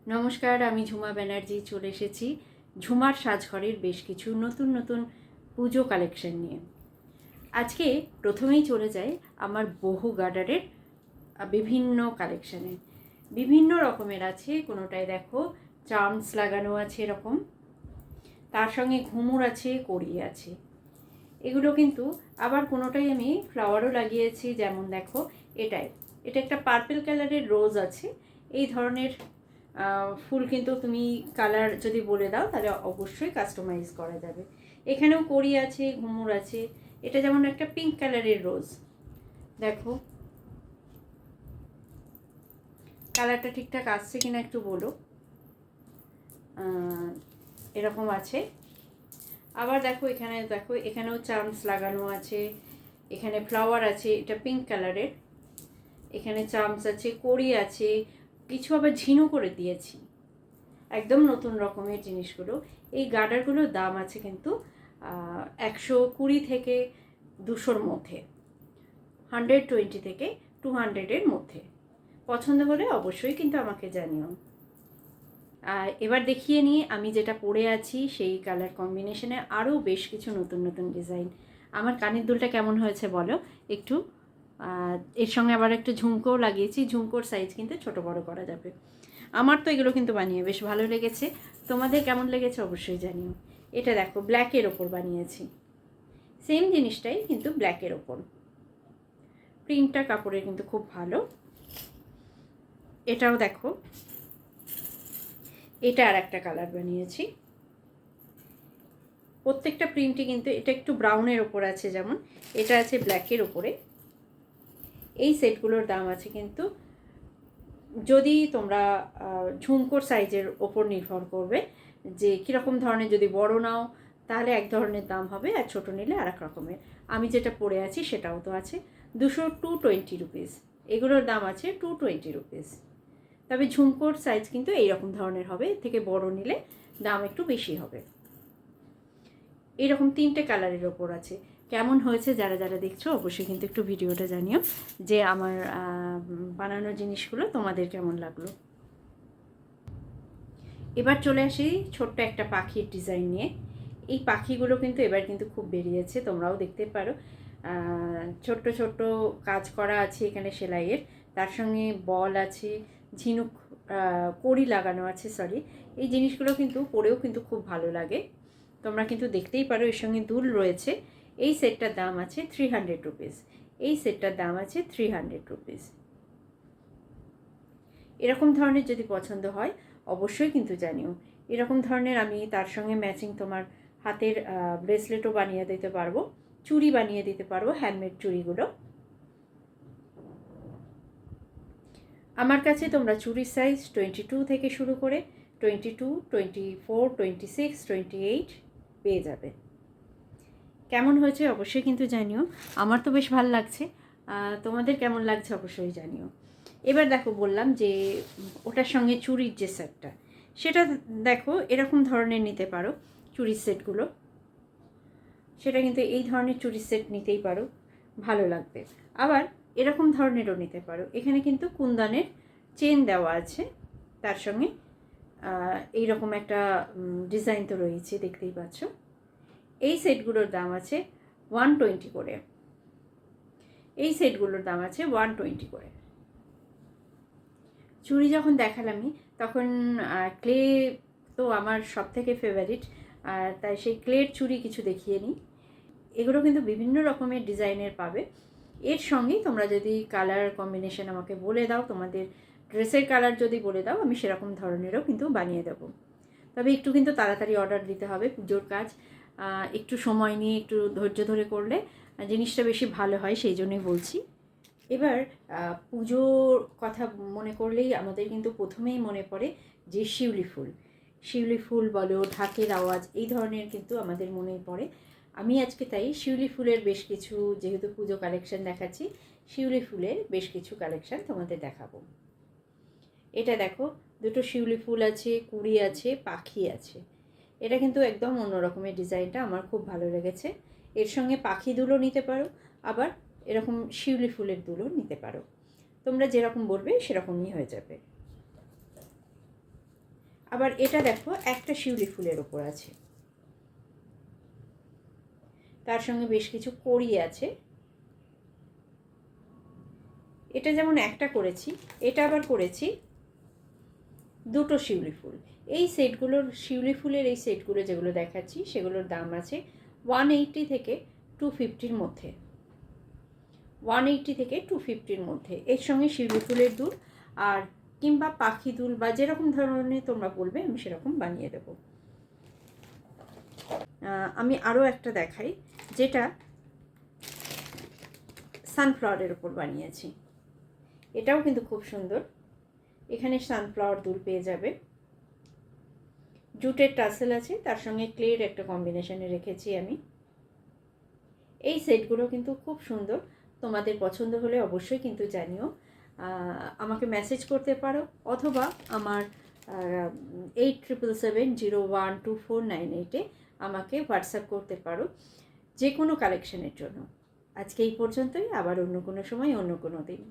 নমস্কার, আমি ঝুমা ব্যানার্জি চলে এসেছি ঝুমার সাজঘরের বেশ কিছু নতুন নতুন পুজো কালেকশন নিয়ে। আজকে প্রথমেই চলে যাই আমার বহু গার্ডারের বিভিন্ন কালেকশানে। বিভিন্ন রকমের আছে, কোনোটায় দেখো চার্মস লাগানো আছে এরকম, তার সঙ্গে ঘুমুর আছে, কড়ি আছে। এগুলো কিন্তু আবার কোনোটাই আমি ফ্লাওয়ারও লাগিয়েছি, যেমন দেখো এটা একটা পার্পল কালারের রোজ আছে। এই ধরনের ফুল কিন্তু তুমি কালার যদি বলে দাও তাহলে অবশ্যই কাস্টমাইজ করা যাবে। এখানেও কড়ি আছে, ঘুমুর আছে। এটা যেমন একটা পিঙ্ক কালারের রোজ, দেখো কালারটা ঠিকঠাক আসছে কিনা একটু বলো। এরকম আছে। আবার দেখো এখানেও চার্মস লাগানো আছে, এখানে ফ্লাওয়ার আছে, এটা পিঙ্ক কালারের। এখানে চার্মস আছে, কড়ি আছে, কিছু আবার ঝিনু করে দিয়েছি। একদম নতুন রকমের জিনিসগুলো। এই গার্ডারগুলোর দাম আছে কিন্তু 120 থেকে 200-র মধ্যে, 120 থেকে 200-এর মধ্যে। পছন্দ হলে অবশ্যই কিন্তু আমাকে জানিও। এবার দেখিয়ে নিই আমি যেটা পরে আছি সেই কালার কম্বিনেশনে আরও বেশ কিছু নতুন নতুন ডিজাইন। আমার কানের দুলটা কেমন হয়েছে বলো একটু। এর সঙ্গে আবার একটা ঝুমকোও লাগিয়েছি। ঝুমকোর সাইজ কিন্তু ছোট বড় করা যাবে। আমার তো এগুলো কিন্তু বানিয়ে বেশ ভালো লেগেছে। তোমাদের কেমন লেগেছে অবশ্যই জানিও। এটা দেখো ব্ল্যাকের ওপর বানিয়েছি, সেম জিনিসটাই কিন্তু ব্ল্যাকের ওপর। প্রিন্টটা কাপড়ের কিন্তু খুব ভালো। এটাও দেখো, এটা আর একটা কালার বানিয়েছি। প্রত্যেকটা প্রিন্টই কিন্তু, এটা একটু ব্রাউনের ওপর আছে যেমন, এটা আছে ব্ল্যাকের ওপরে। এই সেটগুলোর দাম আছে কিন্তু, যদি তোমরা ঝুমকোর সাইজের ওপর নির্ভর করবে যে কীরকম ধরনের, যদি বড় নাও তাহলে এক ধরনের দাম হবে, আর ছোটো নিলে আর এক রকমের। আমি যেটা পরে আছি সেটাও তো আছে 220 রুপিস। এগুলোর দাম আছে 220 রুপিস। তবে ঝুমকোর সাইজ কিন্তু এইরকম ধরনের হবে, এর থেকে বড় নিলে দাম একটু বেশি হবে। এরকম 3টে কালারের ওপর আছে। কেমন হয়েছে যারা যারা দেখছো অবশ্যই কিন্তু একটু ভিডিওটা জানিও যে আমার বানানো জিনিসগুলো তোমাদের কেমন লাগলো। এবার চলে আসি ছোট্ট একটা পাখির ডিজাইন নিয়ে। এই পাখিগুলো কিন্তু এবার কিন্তু খুব বেরিয়েছে, তোমরাও দেখতে পারো। ছোট্ট ছোট্ট কাজ করা আছে এখানে সেলাইয়ের, তার সঙ্গে বল আছে, ঝিনুক কড়ি লাগানো আছে। সরি, এই জিনিসগুলো কিন্তু পরেও কিন্তু খুব ভালো লাগে। তোমরা কিন্তু দেখতেই পারো এর সঙ্গে দুল রয়েছে। এই সেটটার দাম আছে 300 রুপিস। এই সেটটার দাম আছে 300 রুপিস। এরকম ধরনের যদি পছন্দ হয় অবশ্যই কিন্তু জানিও। এরকম ধরনের আমি তার সঙ্গে ম্যাচিং তোমার হাতের ব্রেসলেটও বানিয়ে দিতে পারবো, চুড়ি বানিয়ে দিতে পারবো, হ্যান্ডমেড চুড়িগুলো। আমার কাছে তোমরা চুড়ির সাইজ 22 থেকে শুরু করে 22, 24, 26, 28 পেয়ে যাবে। কেমন হয়েছে অবশ্যই কিন্তু জানিও। আমার তো বেশ ভালো লাগছে, তোমাদের কেমন লাগছে অবশ্যই জানিও। এবার দেখো বললাম যে ওটার সঙ্গে চুড়ির যে সেটটা, সেটা দেখো এরকম ধরনের নিতে পারো চুড়ির সেটগুলো। সেটা কিন্তু এই ধরনের চুড়ির সেট নিতেই পারো, ভালো লাগবে। আবার এরকম ধরনেরও নিতে পারো। এখানে কিন্তু কুন্দনের চেন দেওয়া আছে, তার সঙ্গে এইরকম একটা ডিজাইন তো রয়েছে, দেখতেই পাচ্ছ। এই সেটগুলোর দাম আছে 120 করে। এই সেটগুলোর দাম আছে 120 করে। চুড়ি যখন দেখালামই তখন ক্লে তো আমার সব থেকে ফেভারিট, তাই সেই ক্লের চুড়ি কিছু দেখিয়ে নিই। এগুলো কিন্তু বিভিন্ন রকমের ডিজাইনের পাবে। এর সঙ্গেই তোমরা যদি কালার কম্বিনেশন আমাকে বলে দাও, তোমাদের ড্রেসের কালার যদি বলে দাও, আমি সেরকম ধরনেরও কিন্তু বানিয়ে দেবো। তবে একটু কিন্তু তাড়াতাড়ি অর্ডার দিতে হবে, পুজোর কাজ। একটু সময় নিয়ে একটু ধৈর্য ধরে করলে জিনিসটা বেশি ভালো হয়, সেই জন্যই বলছি। এবার পুজোর কথা মনে করলেই আমাদের কিন্তু প্রথমেই মনে পড়ে যে শিউলি ফুল। শিউলি ফুল বলো, ঢাকের আওয়াজ, এই ধরনের কিন্তু আমাদের মনেই পড়ে। আমি আজকে তাই শিউলি ফুলের বেশ কিছু, যেহেতু পুজো কালেকশন দেখাচ্ছি, শিউলি ফুলের বেশ কিছু কালেকশন তোমাদের দেখাবো। এটা দেখো, দুটো শিউলি ফুল আছে, কুড়ি আছে, পাখি আছে। এটা কিন্তু একদম অন্য রকমের ডিজাইনটা আমার খুব ভালো লেগেছে। এর সঙ্গে পাখি দুলও নিতে পারো, আবার এরকম শিউলি ফুলের দুলও নিতে পারো। তোমরা যেরকম বলবে সেরকমই হয়ে যাবে। আবার এটা দেখো একটা শিউলি ফুলের ওপর আছে, তার সঙ্গে বেশ কিছু কড়ি আছে। এটা যেমন একটা করেছি, এটা আবার করেছি দুটো শিউলি ফুল। এই সেটগুলোর শিউলি ফুলের এই সেটগুলো যেগুলো দেখাচ্ছি সেগুলোর দাম আছে 180 থেকে 250-র মধ্যে, 180 থেকে 250-র মধ্যে। এর সঙ্গে শিউলি ফুলের দুল আর কিংবা পাখি দুল বা যেরকম ধরনের তোমরা বলবে আমি সেরকম বানিয়ে দেবো। আমি আরও একটা দেখাই, যেটা সানফ্লাওয়ারের ওপর বানিয়েছি। এটাও কিন্তু খুব সুন্দর। এখানে সানফ্লাওয়ার দুল পেয়ে যাবে, জুটের টাসেল আছে, তার সঙ্গে ক্লের একটা কম্বিনেশনে রেখেছি আমি। এই সেটগুলো কিন্তু খুব সুন্দর, তোমাদের পছন্দ হলে অবশ্যই কিন্তু জানিও। আমাকে মেসেজ করতে পারো অথবা আমার 8777012498-এ আমাকে হোয়াটসঅ্যাপ করতে পারো যে কোনো কালেকশনের জন্য। আজকে এই পর্যন্তই, আবার অন্য কোনো সময় অন্য কোনো দিন।